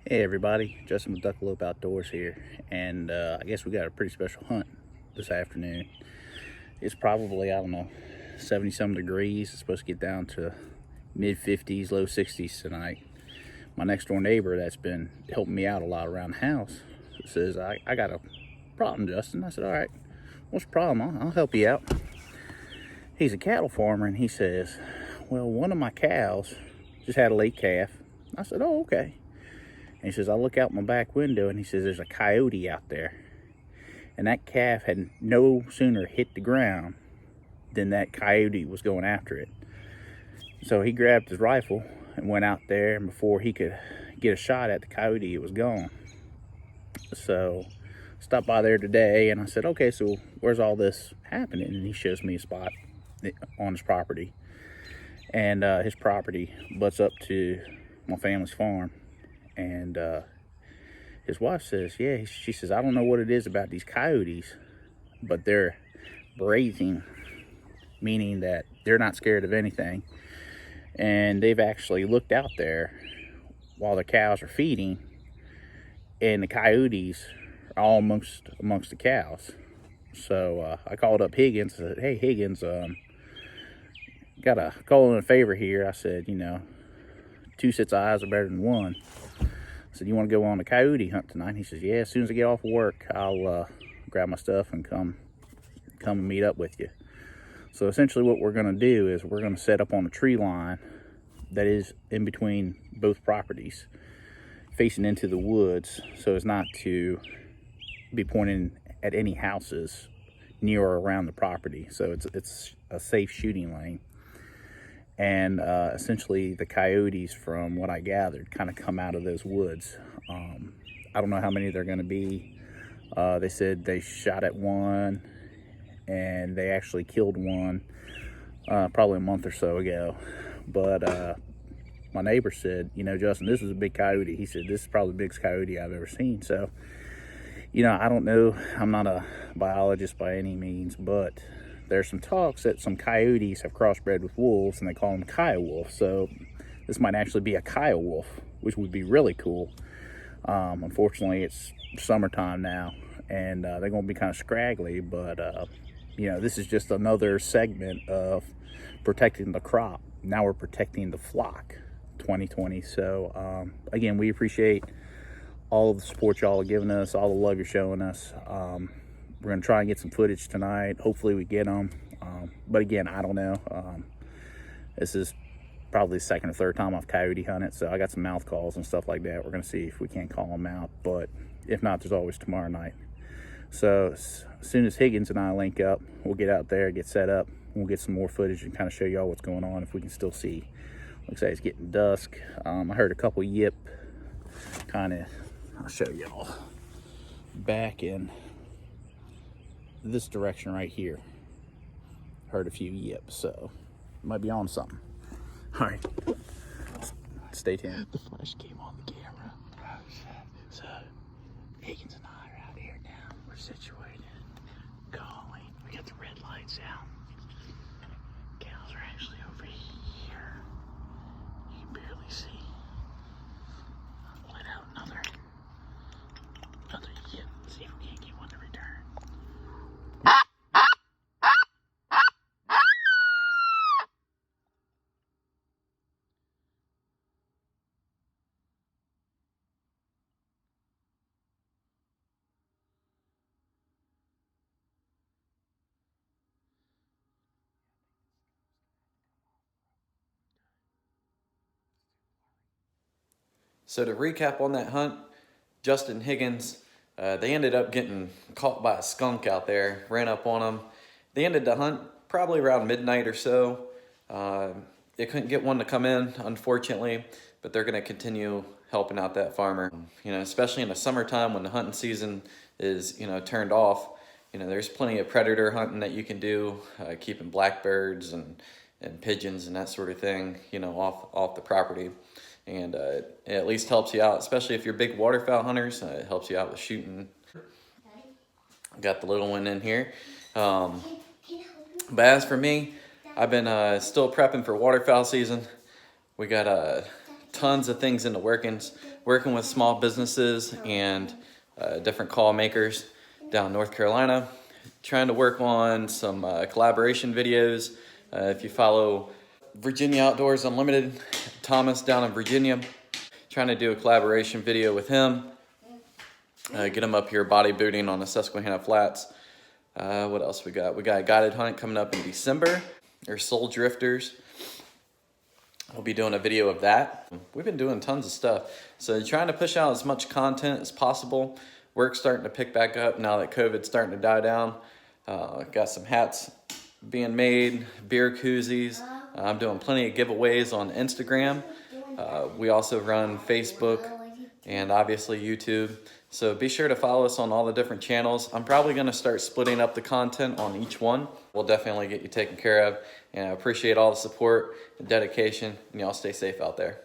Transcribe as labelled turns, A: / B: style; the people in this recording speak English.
A: Hey everybody, Justin with Duckalope Outdoors here, and I guess we got a pretty special hunt this afternoon. It's probably, I don't know, 70-some degrees. It's supposed to get down to mid-50s, low 60s tonight. My next door neighbor that's been helping me out a lot around the house says, I got a problem, Justin. I said, all right, what's the problem? I'll help you out. He's a cattle farmer, and he says, well, one of my cows just had a late calf. I said, oh, okay. And he says, I look out my back window, and he says, there's a coyote out there. And that calf had no sooner hit the ground than that coyote was going after it. So he grabbed his rifle and went out there, and before he could get a shot at the coyote, it was gone. So I stopped by there today, and I said, okay, so where's all this happening? And he shows me a spot on his property. And his property butts up to my family's farm. And his wife says, yeah, she says, I don't know what it is about these coyotes, but they're brazen, meaning that they're not scared of anything. And they've actually looked out there while the cows are feeding, and the coyotes are all amongst the cows. So I called up Higgins and said, hey, Higgins, got a call in a favor here. I said, you know, two sets of eyes are better than one. I said, you want to go on a coyote hunt tonight? He says, yeah, as soon as I get off of work, I'll grab my stuff and come and meet up with you. So essentially what we're going to do is we're going to set up on a tree line that is in between both properties, facing into the woods, so as not to be pointing at any houses near or around the property. So it's a safe shooting lane. And essentially the coyotes, from what I gathered, kind of come out of those woods. I don't know how many they're going to be. They said they shot at one, and they actually killed one probably a month or so ago. But my neighbor said, you know, Justin, this is a big coyote. He said, this is probably the biggest coyote I've ever seen. So, you know, I don't know. I'm not a biologist by any means, but there's some talks that some coyotes have crossbred with wolves, and they call them Coyote. So this might actually be a Coyote, which would be really cool. Unfortunately, it's summertime now, and they're going to be kind of scraggly, but you know, this is just another segment of protecting the crop. Now we're protecting the flock 2020. So again, we appreciate all of the support y'all are giving us, all the love you're showing us. We're going to try and get some footage tonight. Hopefully we get them. But again, I don't know. This is probably the second or third time I've coyote hunted, so I got some mouth calls and stuff like that. We're going to see if we can't call them out. But if not, there's always tomorrow night. So as soon as Higgins and I link up, we'll get out there, get set up. We'll get some more footage and kind of show y'all what's going on, if we can still see. Looks like it's getting dusk. I heard a couple yip kind of, I'll show y'all, back in this direction right here. Heard a few yips, so might be on something. All right, stay tuned. The flash came on the camera. Oh shit. So Higgins and I are out here now. We're situated, calling. We got the red lights out. Cows are actually over here. You can barely see. Let out another yip. See if we can't get one to return.
B: So to recap on that hunt, Justin Higgins, they ended up getting caught by a skunk out there, ran up on them. They ended the hunt probably around midnight or so. They couldn't get one to come in, unfortunately, but they're going to continue helping out that farmer. You know, especially in the summertime when the hunting season is, you know, turned off. You know, there's plenty of predator hunting that you can do, keeping blackbirds and pigeons and that sort of thing, you know, off the property. And it at least helps you out, especially if you're big waterfowl hunters. It helps you out with shooting. Got the little one in here. But as for me, I've been still prepping for waterfowl season. We got tons of things in the workings, working with small businesses and different call makers down in North Carolina, trying to work on some collaboration videos. If you follow Virginia Outdoors Unlimited, Thomas down in Virginia, trying to do a collaboration video with him, get him up here body booting on the Susquehanna Flats. What else we got? We got a guided hunt coming up in December. There's Soul Drifters. We'll be doing a video of that. We've been doing tons of stuff. So trying to push out as much content as possible. Work's starting to pick back up now that COVID's starting to die down. Got some hats being made, beer koozies. I'm doing plenty of giveaways on Instagram. We also run Facebook and obviously YouTube. So be sure to follow us on all the different channels. I'm probably gonna start splitting up the content on each one. We'll definitely get you taken care of. And I appreciate all the support and dedication, and y'all stay safe out there.